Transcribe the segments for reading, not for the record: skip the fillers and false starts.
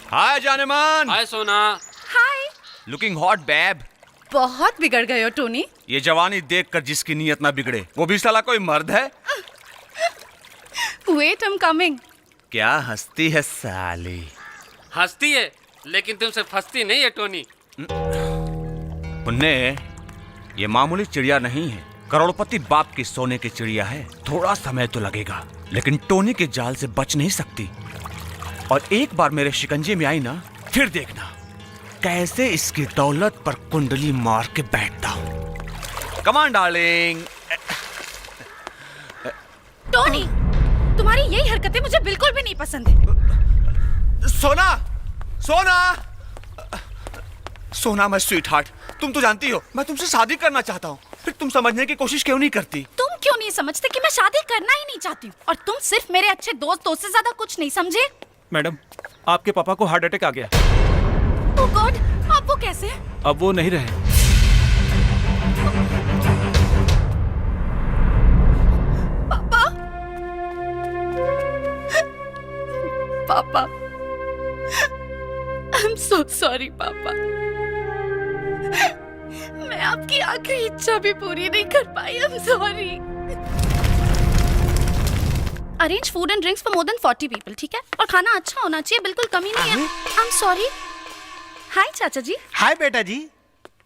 हाय जानेमान। हाय सोना। Hi. Looking hot babe. बहुत बिगड़ गए हो टोनी। ये जवानी देखकर जिसकी नीयत ना बिगड़े वो भी साला कोई मर्द है। Wait I am coming. क्या हंसती है साली। हंसती है लेकिन तुमसे फंसती नहीं है टोनी। पुन्ने, ये मामूली चिड़िया नहीं है, करोड़पति बाप की सोने की चिड़िया है। थोड़ा समय तो लगेगा लेकिन टोनी के जाल से बच नहीं सकती। और एक बार मेरे शिकंजे में आई ना, फिर देखना कैसे इसकी दौलत पर कुंडली मार के बैठता हूं। Come on darling. टोनी, तुम्हारी यही हरकतें मुझे बिल्कुल भी नहीं पसंद है। सोना, सोना, सोना मैं स्वीट हार्ट, तुम तो जानती हो मैं तुमसे शादी करना चाहता हूँ, फिर तुम समझने की कोशिश क्यों नहीं करती? तुम क्यों नहीं समझते कि मैं शादी करना ही नहीं चाहती हूँ? और तुम सिर्फ मेरे अच्छे दोस्तों से ज्यादा कुछ नहीं समझे। मैडम, आपके पापा को हार्ट अटैक आ गया। ओह गॉड, अब वो कैसे? अब वो नहीं रहे। पापा, पापा, आई एम सो सॉरी पापा। मैं आपकी आखिरी इच्छा भी पूरी नहीं कर पाई। I am sorry. Arrange food and drinks for more than 40 people, ठीक है? और खाना अच्छा होना चाहिए, बिल्कुल कमी नहीं है। आई एम सॉरी। हाय चाचा जी। हाय बेटा जी।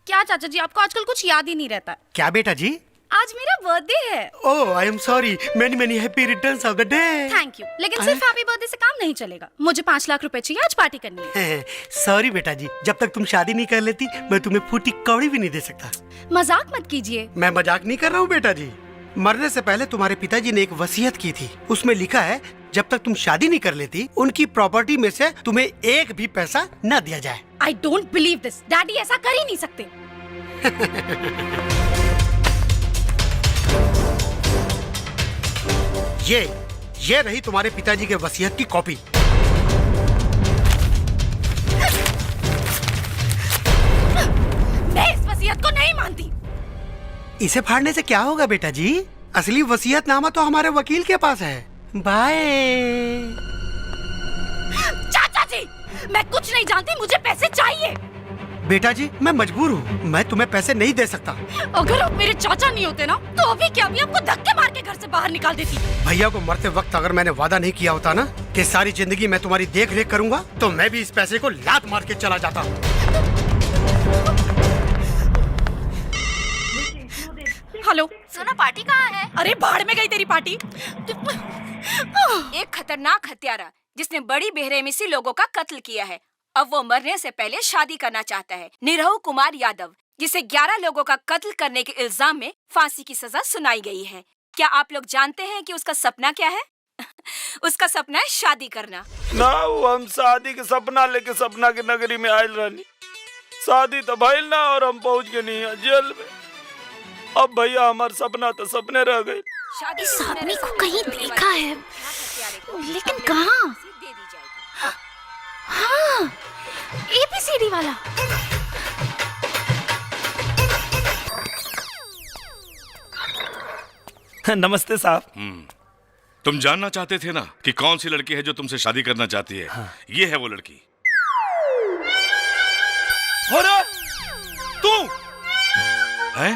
क्या चाचा जी, आपको आजकल कुछ याद ही नहीं रहता? क्या बेटा जी? आज मेरा बर्थडे है। Oh I am sorry, many many happy returns of the day. Thank you, लेकिन सिर्फ हैप्पी बर्थडे से काम नहीं चलेगा। मुझे 5 लाख रुपए चाहिए, आज पार्टी करनी है। सॉरी बेटा जी, जब तक तुम शादी नहीं कर लेती मैं तुम्हें फूटी कौड़ी भी नहीं दे सकता। मजाक मत कीजिए। मैं मजाक नहीं कर रहा हूँ बेटा जी। मरने से पहले तुम्हारे पिताजी ने एक वसीयत की थी, उसमें लिखा है जब तक तुम शादी नहीं कर लेती उनकी प्रॉपर्टी में से तुम्हें एक भी पैसा न दिया जाए। I don't believe this. Daddy ऐसा कर ही नहीं सकते। ये रही तुम्हारे पिताजी के वसीयत की कॉपी। मैं इस वसीयत को नहीं मानती। इसे फाड़ने से क्या होगा बेटा जी? असली वसीयतनामा तो हमारे वकील के पास है। बाय। चाचा जी, मैं कुछ नहीं जानती, मुझे पैसे चाहिए। बेटा जी मैं मजबूर हूँ, मैं तुम्हें पैसे नहीं दे सकता। अगर आप मेरे चाचा नहीं होते ना तो अभी क्या अभी आपको धक्के मार के घर से बाहर निकाल देती। भैया को मरते वक्त अगर मैंने वादा नहीं किया होता ना कि सारी जिंदगी मैं तुम्हारी देख रेख करूंगा, तो मैं भी इस पैसे को लात मार के चला जाता। हेलो, सुनो पार्टी कहाँ है? अरे बाहर में गई तेरी पार्टी। एक खतरनाक हत्यारा जिसने बड़ी बेरहमी से लोगों का कत्ल किया है, अब वो मरने से पहले शादी करना चाहता है। निरहु कुमार यादव, जिसे 11 लोगों का कत्ल करने के इल्जाम में फांसी की सजा सुनाई गई है। क्या आप लोग जानते हैं कि उसका सपना क्या है? उसका सपना है शादी करना। ना हम शादी के सपना लेके सपना की नगरी में आयल रहनी, शादी तो भइल ना और हम पहुंच गए नहीं जेल में। अब भैया हमारा सपना तो सपने रह गए। इस आदमी को कहीं देखा है, लेकिन कहाँ? हाँ, ABCD वाला। नमस्ते साहब। तुम जानना चाहते थे ना कि कौन सी लड़की है जो तुमसे शादी करना चाहती है? हाँ। ये है वो लड़की। तू है?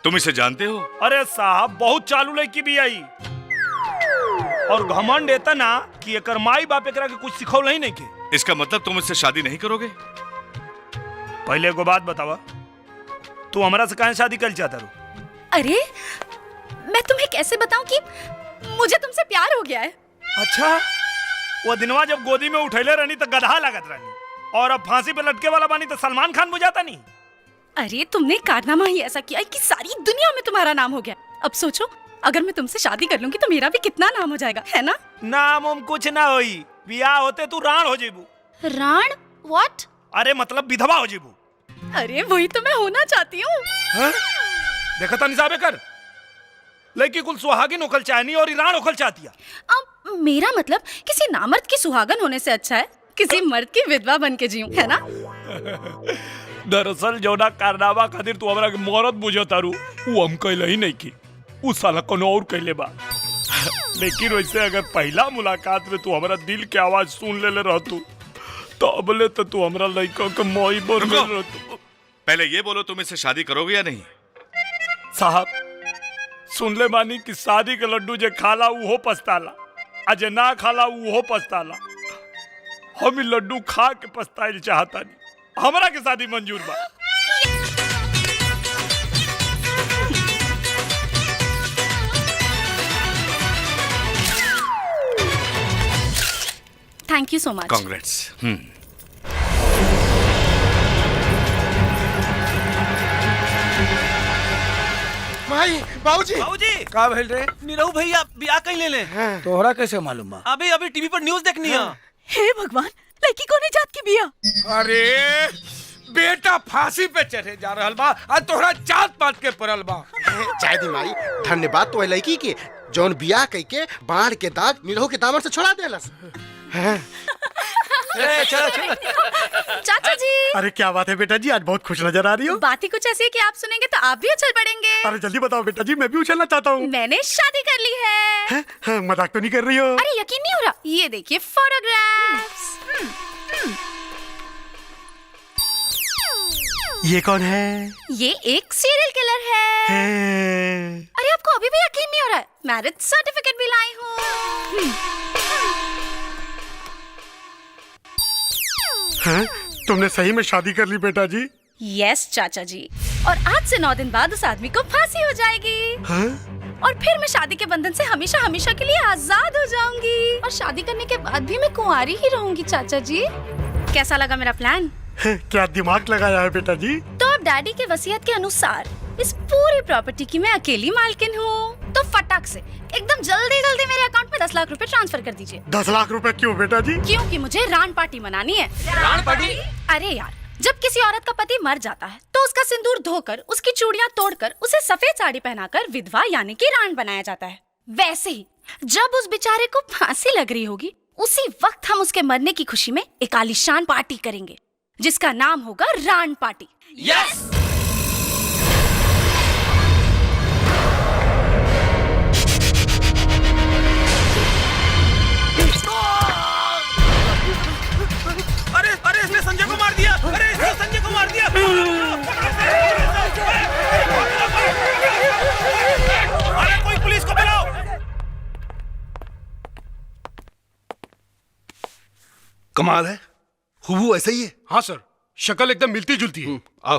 तुम इसे जानते हो? अरे साहब, बहुत चालू लड़की भी आई और घमंड एता ना कि एकर माई बाप एकरा के कुछ सिखौल ही नहीं के। इसका मतलब तुम इससे शादी नहीं करोगे? पहले को बात बतावा, तू हमरा से काहे शादी कर चाहता रू? अरे मैं तुम्हें कैसे बताऊं कि मुझे तुमसे प्यार हो गया है। अच्छा, वो दिनवा जब गोदी में उठैले रहनी तो गधा लागत रहनी, और अब फांसी पे लटके वाला बानी तो सलमान खान बुझाता नहीं। अरे तुमने कारनामा ही ऐसा किया कि सारी दुनिया में तुम्हारा नाम हो गया। अब सोचो, अगर मैं तुमसे शादी कर लूंगी तो मेरा भी कितना नाम हो जाएगा, है ना? नाम उम कुछ ना होई, बियाह होते तू राण हो जेबू। राण? व्हाट? अरे मतलब विधवा हो जेबू। अरे वही तो मैं होना चाहती हूँ। देखा था निसाबे कर, लड़की कुल सुहागिन होखल चाहनी और ईरान होखल चाहती है। अब मेरा मतलब किसी नामर्द की सुहागन होने से अच्छा है किसी मर्द की विधवा बन के जीऊं, है ना? दरअसल जोना कारनामा खातिर तू हमरा के मौरत बुझतारू, वो हम कहले ही नहीं की, उ साला कोनो और कहले बा। लेकिन वैसे अगर पहला मुलाकात में तू हमारा दिल के आवाज सुन ले रहतू तबले तो तू हमरा लड़का के मोई बोल रुको। रहा तू। पहले ये बोलो तुम इससे शादी करोगे या नहीं? साहब सुन ले मानी कि शादी के लड्डू जे खाला उहो पछताला, आ जे ना खाला उहो पछताला। हम ई लड्डू खा के पछताइल चाहता नहीं। हमरा के शादी मंजूर बा। Thank you so much. Congrats. भाई बाबूजी बाबूजी का भेल रे? निरहु भैया बियाह कहीं ले ले तोहरा कैसे मालूम बा? अभी अभी टीवी पर न्यूज़ देखनी है। हे भगवान, लड़की कोने जात की बिया? अरे बेटा फांसी पे चढ़े जा रहल बा आ तोहरा जात पात के पड़ल बा। चाय दी माई, धन्यवाद तो लड़की के जौन बियाह कई के बाढ़ के दाग निरहु के दामन से छोड़ा देलस। चलो चलो। चाचा जी, अरे क्या बात है बेटा जी, आज बहुत खुश नजर आ रही हो। बात ही कुछ ऐसी है कि आप सुनेंगे तो आप भी उछल पड़ेंगे। अरे जल्दी बताओ बेटा जी, मैं भी उछलना चाहता हूँ। मैंने शादी कर ली है। मजाक तो नहीं कर रही हो? अरे यकीन नहीं हो रहा, ये देखिए फोटोग्राफ्स। ये कौन है? ये एक सीरियल किलर है। अरे आपको अभी भी यकीन नहीं हो रहा है? मैरिज सर्टिफिकेट भी लाई हूँ। तुमने सही में शादी कर ली बेटा जी? यस चाचा जी, और आज से 9 दिन बाद उस आदमी को फांसी हो जाएगी। और फिर मैं शादी के बंधन से हमेशा हमेशा के लिए आजाद हो जाऊंगी। और शादी करने के बाद भी मैं कुंवारी ही रहूंगी चाचा जी। कैसा लगा मेरा प्लान? क्या दिमाग लगाया है बेटा जी। तो अब डैडी के वसीयत के अनुसार इस पूरी प्रॉपर्टी की मैं अकेली मालकिन हूँ। तो फटाक से एकदम जल्दी जल्दी मेरे अकाउंट में 10 लाख रुपए ट्रांसफर कर दीजिए। 10 लाख रुपए क्यों बेटा जी? क्योंकि मुझे रान पार्टी मनानी है। रान पार्टी? अरे यार, जब किसी औरत का पति मर जाता है तो उसका सिंदूर धोकर, उसकी चूड़ियां तोड़कर, उसे सफेद साड़ी पहनाकर विधवा यानी कि रान बनाया जाता है। वैसे ही जब उस बेचारे को फांसी लग रही होगी, उसी वक्त हम उसके मरने की खुशी में एक आलीशान पार्टी करेंगे जिसका नाम होगा रान पार्टी। यस। अरे अरे इसने संजय को मार दिया। अरे इसने संजय को मार दिया। अरे कोई पुलिस को बुलाओ। कमाल है, हुबू ऐसा ही है। हाँ सर, शक्ल एकदम मिलती जुलती है। आओ,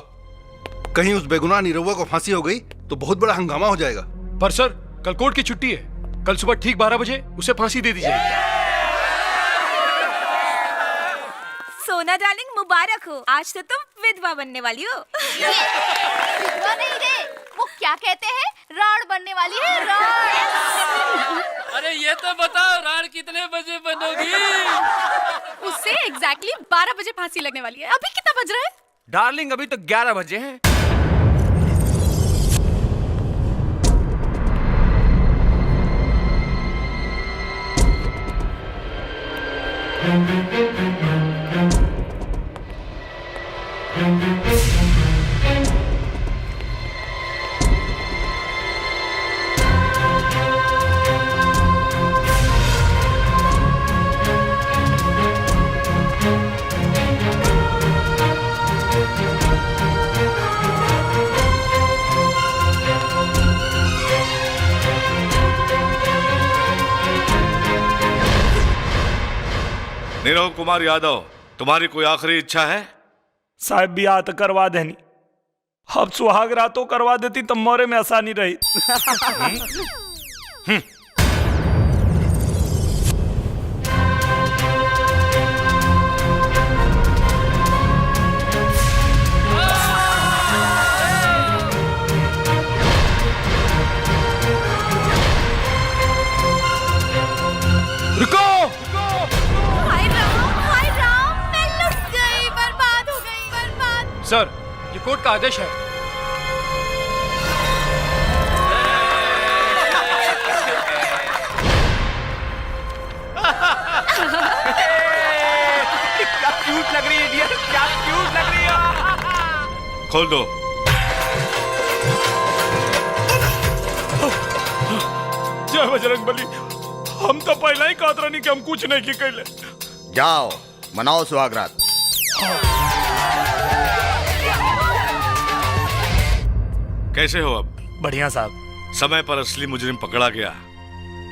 कहीं उस बेगुनाह निरहुआ को फांसी हो गई तो बहुत बड़ा हंगामा हो जाएगा। पर सर कल कोर्ट की छुट्टी है, कल सुबह ठीक 12 बजे उसे फांसी दे दी जाएगी। सोना डार्लिंग मुबारक हो, आज तो तुम विधवा बनने वाली हो। विधवा नहीं रे, वो क्या कहते हैं, राण बनने वाली है। राण। अरे ये तो बताओ राण कितने बजे बनोगी? उससे एग्जैक्टली 12 बजे फांसी लगने वाली है। अभी कितना बज रहा है? डार्लिंग अभी तो 11 बजे हैं। निरहु कुमार यादव, तुम्हारी कोई आखिरी इच्छा है? साहब बियाह तो करवा देनी, अब सुहाग रातों करवा देती तो मोरे में आसानी रही। रुको। हाय राम, मैं लुट गई, बर्बाद हो गई, बर्बाद। सर ये कोर्ट का आदेश है। क्या क्यूट लग रही है डियर, क्या क्यूट लग रही है। खोल दो। जय बजरंग बली, हम तो पहले ही कहत रहनी कि हम कुछ नहीं की कैले। जाओ मनाओ सुहागरात। कैसे हो अब? बढ़िया साहब। समय पर असली मुजरिम पकड़ा गया,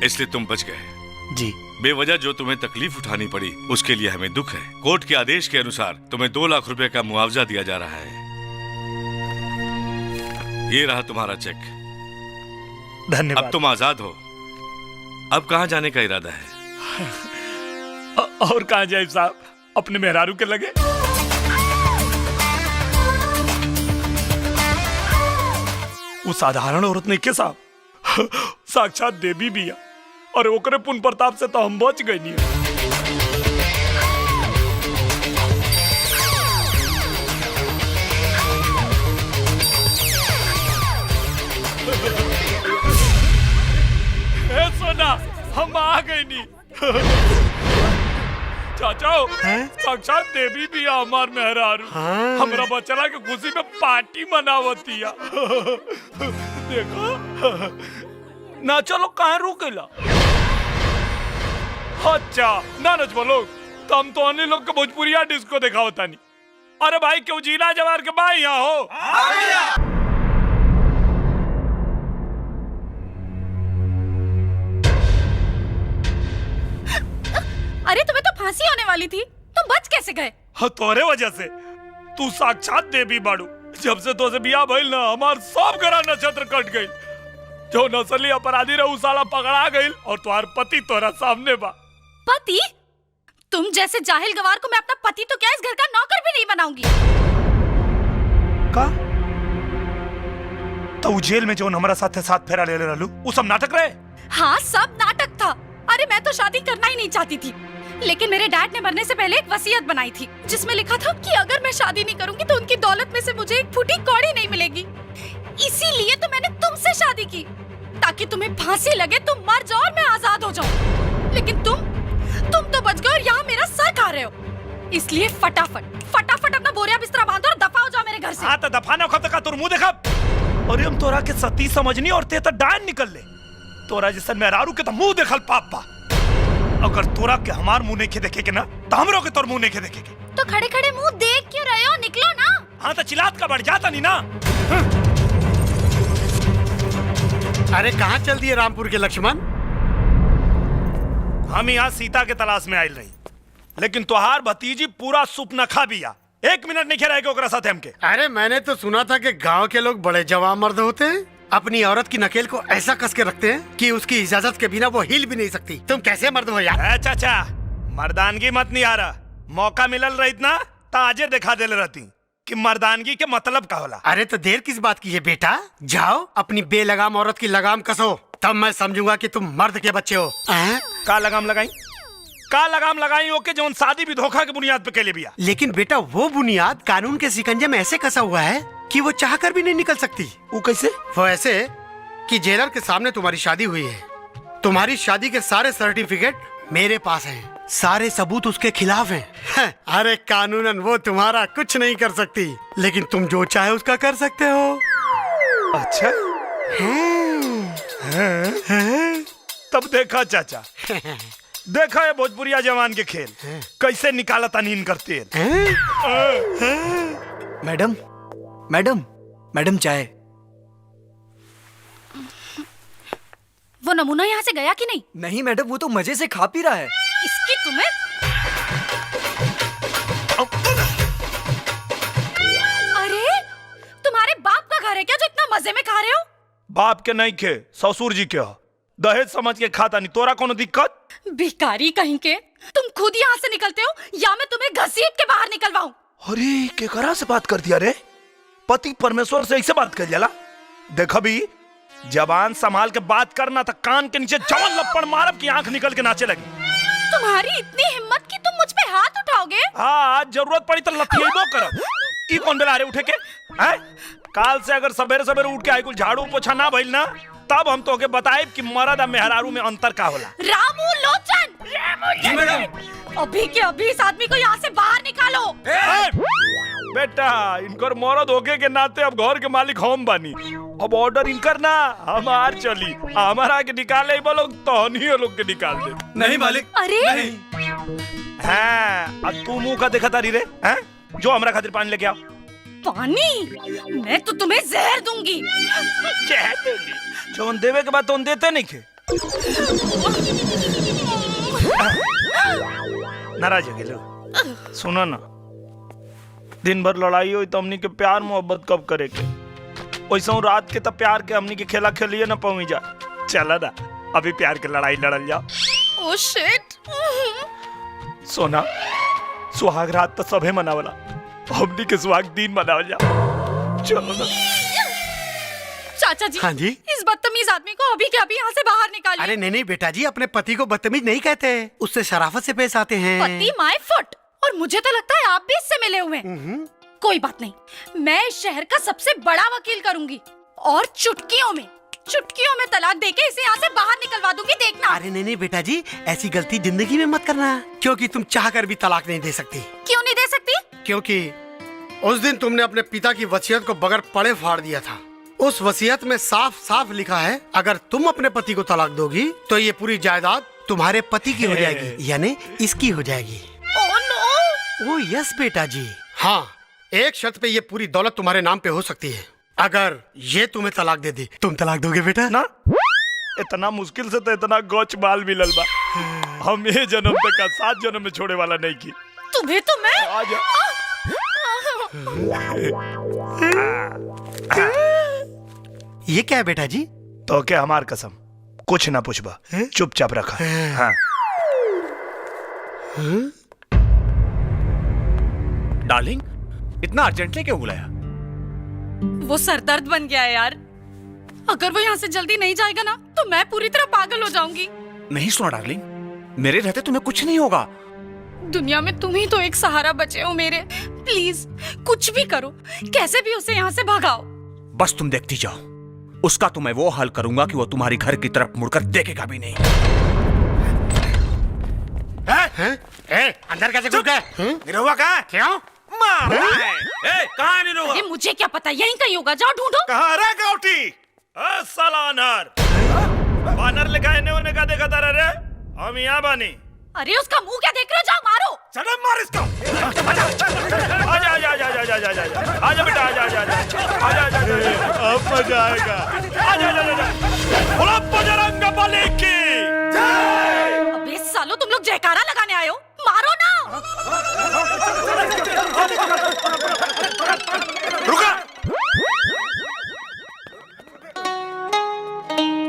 इसलिए तुम बच गए। जी। बेवजह जो तुम्हें तकलीफ उठानी पड़ी उसके लिए हमें दुख है। कोर्ट के आदेश के अनुसार तुम्हें 2 लाख रुपए का मुआवजा दिया जा रहा है। ये रहा तुम्हारा चेक। धन्यवाद। अब तुम आजाद हो। अब कहाँ जाने का इरादा है? और कहाँ जाए साहब, अपने मेहरारू के लगे। वो साधारण औरत नहीं के साहब, साक्षात देवी भी है, और ओकरे पुण्य प्रताप से तो हम बच गए नहीं। सोना हम आ गए नहीं। चाचा साक्षात देवी भी है हमार मेहरारू। हमरा बचला के खुशी में पार्टी मनावती है। देखो ना, चलो कहाँ रुकेला। अच्छा ना नच बोलो, तुम तो अन्य लोग के भोजपुरिया डिस्को देखा होता नहीं। अरे भाई क्यों जीना जवार के भाई यहाँ हो। अरे तुम्हें तो फांसी होने वाली थी, तुम बच कैसे गए? हाँ तोरे वजह से। तू साक्षात देवी बाड़ू। जब से तो से बिया भइल ना, हमार सब ग्रह नक्षत्र कट गई। जो नस्ली अपराधी रहे साला पकड़ा गई, और तुम्हार पति तोरा सामने बा। पति? तुम जैसे जाहिल गवार को मैं अपना पति तो क्या इस घर का नौकर भी नहीं बनाऊंगी। का? तो जेल में जो हमारा साथ फेरा ले रहलू, वो सब नाटक रहे? हाँ सब नाटक था। अरे मैं तो शादी करना ही नहीं चाहती थी, लेकिन मेरे डैड ने मरने से पहले एक वसीयत बनाई थी, जिसमें लिखा था कि अगर मैं शादी नहीं करूंगी तो उनकी दौलत में से मुझे एक फूटी कौड़ी नहीं मिलेगी। इसीलिए तो मैंने तुमसे शादी की, ताकि तुम्हें फांसी लगे, तुम मर जाओ और मैं आजाद हो जाऊं। लेकिन तुम तो बच गए और यहाँ मेरा सर खा रहे हो। इसलिए फटाफट अपना बोरिया बिस्तरा बांधो और दफा हो जाओ मेरे घर से। हाँ तो दफाना कब तक? मुंह देखा। और हम तोरा के सती समझनी और ते तो डायन निकल ले। तोरा जैसे मेहरारू के तो मुंह देखल पाप बा। अगर तोरा के हमार मुंह नहीं देखे के ना, तो हमरो के तोर मुंह नहीं देखे के। तो खड़े खड़े मुंह देख क्यों रहे हो? निकलो ना। हाँ तो चिल्लात का बढ़ जाता नहीं ना। अरे कहाँ चल दिए रामपुर के लक्ष्मण? हम यहाँ सीता के तलाश में आयल रही, लेकिन तुहार भतीजी पूरा सुपना खा बिया। 1 मिनट नहीं खेला ओकरा साथ हमके। अरे मैंने तो सुना था कि गांव के लोग बड़े जवान मर्द होते हैं, अपनी औरत की नकेल को ऐसा कस के रखते हैं कि उसकी इजाजत के बिना वो हिल भी नहीं सकती। तुम कैसे मर्द हो यार? चाचा मर्दानगी मत नहीं आ रहा। मौका मिलल रही ना तो आजे दिखा देले रहती कि मर्दानगी के मतलब का होला। अरे तो देर किस बात की है बेटा, जाओ अपनी बेलगाम औरत की लगाम कसो, तब मैं समझूंगा कि तुम मर्द के बच्चे हो। का लगाम लगाई ओके जो शादी भी धोखा के बुनियाद पे कैले बिया। लेकिन बेटा वो बुनियाद कानून के शिकंजे में ऐसे कसा हुआ है कि वो चाह कर भी नहीं निकल सकती। वो कैसे? वो ऐसे कि जेलर के सामने तुम्हारी शादी हुई है, तुम्हारी शादी के सारे सर्टिफिकेट मेरे पास हैं, सारे सबूत उसके खिलाफ हैं। अरे कानूनन वो तुम्हारा कुछ नहीं कर सकती, लेकिन तुम जो चाहे उसका कर सकते हो। अच्छा तब देखा चाचा, देखा है भोजपुरिया जवान के खेल कैसे निकाला तानीन करते हैं। मैडम मैडम मैडम चाय। वो नमूना यहाँ से गया कि नहीं? नहीं मैडम, वो तो मजे से खा पी रहा है। इसकी तुम्हें अरे तुम्हारे बाप का घर है क्या जो इतना मजे में खा रहे हो? बाप के नहीं खे, ससुर जी के। दहेज समझ के खाता नहीं। तोरा कोनो दिक्कत? भिखारी कहीं के, तुम खुद यहाँ से निकलते हो या मैं तुम्हें घसीट के बाहर निकलवाऊं? अरे केकरा से बात कर दिया रे? पति परमेश्वर से ऐसे बात कर जाला? देखा भी जबान संभाल के बात करना था, कान के नीचे जवन लपड़ मारब की आंख निकल के नाचे लगी। तुम्हारी इतनी हिम्मत कि तुम मुझ पे हाथ उठाओगे? हाँ जरूरत पड़ी तो लथियेबो करब। ई कौन बेला रे उठे के? हैं? काल से अगर सवेरे सवेरे उठ के आई कुल झाड़ू पोछा ना भइल ना, तब हम तो के बताएब कि मर्द और मेहरारू में अंतर का होला। रामू लोचन, जी मैडम। अभी के अभी इस आदमी को यहाँ से बाहर निकालो। बेटा इनकर मर्द होके के नाते अब घर के मालिक हम बानी। अब ऑर्डर इनकर ना हमार चली। हमारा के निकाले बोलो तो लोग के निकाल दे। नहीं मालिक। अरे नहीं। हाँ, अब तू मुंह का देखा तारी रे हैं? जो हमरा खातिर पानी लेके आओ। पानी? मैं तो तुम्हें जहर दूंगी। जहर दूंगी? जो देवे के बाद तो देते नहीं खे। नाराज हो गए। सुनो ना, दिन भर लड़ाई हुई तो हमनी के प्यार मोहब्बत कब करे के? वैसे रात के तो प्यार के हमनी के खेला खेलिए ना पहुंच जा। चला ना, अभी प्यार के लड़ाई लड़ल जाओ। Oh shit. सोना, सुहाग रात तो सबे मनावला, हमनी के सुहाग दिन मनावल जाओ। चलो ना। चाचा जी, हाँ जी? इस बदतमीज आदमी को अभी के अभी यहाँ से बाहर निकालिए। अरे नहीं बेटा जी, अपने पति को बदतमीज नहीं कहते, उससे शराफत से पेश आते हैं। पति माय फुट। और मुझे तो लगता है आप भी इससे मिले हुए हैं। कोई बात नहीं, मैं इस शहर का सबसे बड़ा वकील करूंगी और चुटकियों में तलाक देके इसे यहाँ से बाहर निकलवा दूंगी, देखना। अरे नहीं बेटा जी, ऐसी गलती जिंदगी में मत करना, क्योंकि तुम चाहकर भी तलाक नहीं दे सकती। क्यों नहीं दे सकती? क्योंकि उस दिन तुमने अपने पिता की वसीयत को बगैर पढ़े फाड़ दिया था। उस वसीयत में साफ साफ लिखा है, अगर तुम अपने पति को तलाक दोगी तो ये पूरी जायदाद तुम्हारे पति की हो जाएगी, यानी इसकी हो जाएगी। Oh no. ओह यस बेटा जी, हाँ, एक शर्त पे ये पूरी दौलत तुम्हारे नाम पे हो सकती है। अगर ये तुम्हें तलाक दे दे, तुम तलाक दोगे बेटा? ना, इतना मुश्किल से तो इतना गोच माल मिलल बा, हम ये जन्म तक का 7 जन्म में छोड़े वाला नहीं की। तुम्हें तो मैं ये क्या है बेटा जी? तो क्या हमार कसम, कुछ ना पूछबा, चुपचाप रखा। हाँ। डार्लिंग, इतना अर्जेंटली क्यों बुलाया? वो सरदर्द बन गया है यार। अगर वो यहाँ से जल्दी नहीं जाएगा ना तो मैं पूरी तरह पागल हो जाऊंगी। नहीं सुना डार्लिंग, मेरे रहते तुम्हें कुछ नहीं होगा। दुनिया में तुम ही तो एक सहारा बचे हो मेरे। प्लीज कुछ भी करो, कैसे भी उसे यहाँ से भगाओ। बस तुम देखती जाओ, उसका तो मैं वो हाल करूंगा कि वो तुम्हारी घर की तरफ मुड़कर देखेगा भी नहीं। अंदर कैसे घुस गए? निरहुआ कहाँ? क्यों? कहाँ निरहुआ? अरे मुझे क्या पता, यहीं कहीं होगा, जाओ ढूंढो। कहाँ रे गाउटी? साला अनार, बानर लिखा इन्हें उन्हें का देखा तारा रे? हम यहाँ बानी। अरे उसका मुंह क्या देख रहे हो, जाओ मारो। सडम मार इसको। आजा आजा आजा आजा आजा आजा आजा बेटा, आजा आजा आजा आजा आजा, अब मजा आएगा। आजा आजा आजा, बोलो बजरंग बली की जय। अबे सालो, तुम लोग जयकारा लगाने आए हो, मारो ना। रुका,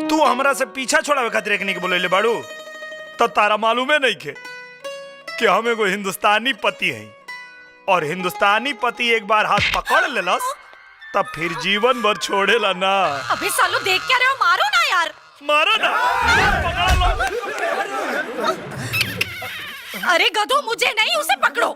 तू हमरा से पीछा छोड़ावे खातिर एकनी के बोले ले बाड़ू, तो तारा मालूम है नहीं के कि हम एगो हिंदुस्तानी पति हैं, और हिंदुस्तानी पति एक बार हाथ पकड़ लेलस तब फिर जीवन भर छोड़ेला ना। अबे सालो, देख क्या रहे हो, मारो ना यार। मारो ना, पकड़ लो। अरे गधो, मुझे नहीं, उसे पकड़ो।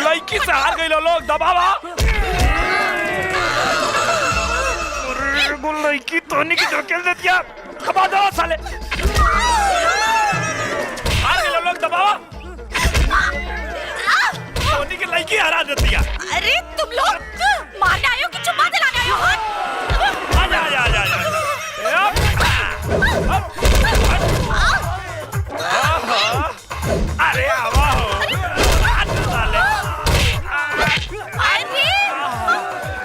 लड़की से हार गई लोग, दबावा। लड़की तोनी की ढकेल दे दिया, दबा दो साले। हार गई लोग, दबावा। तोनी की लड़की हरा दे दिया। अरे तुम लोग मारने आए हो कि चुम्मा दिलाने आए हो? आजा आजा आजा आजा। अरे आवा हो।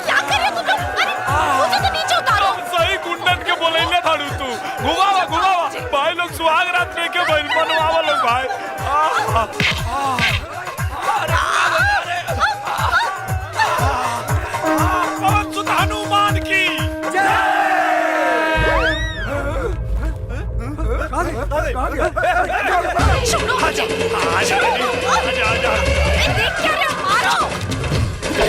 क्या कर रहे हो तुम लोग? अरे मुझे तो नीचे उतारो। सही गुंडन के बोले ले थाड़ू तू। घुमावा घुमावा, भाई लोग सुहाग रात में के भाई मनवावा लोग भाई। हनुमान की जय। छोड़ो मुझे। आजा आजा आजा। ए, देख क्या रहे हो? मारो।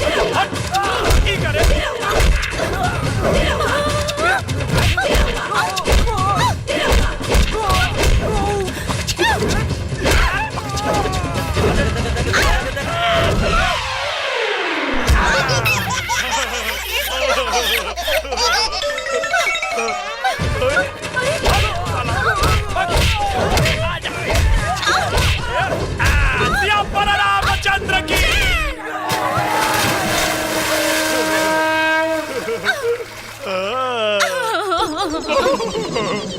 की करे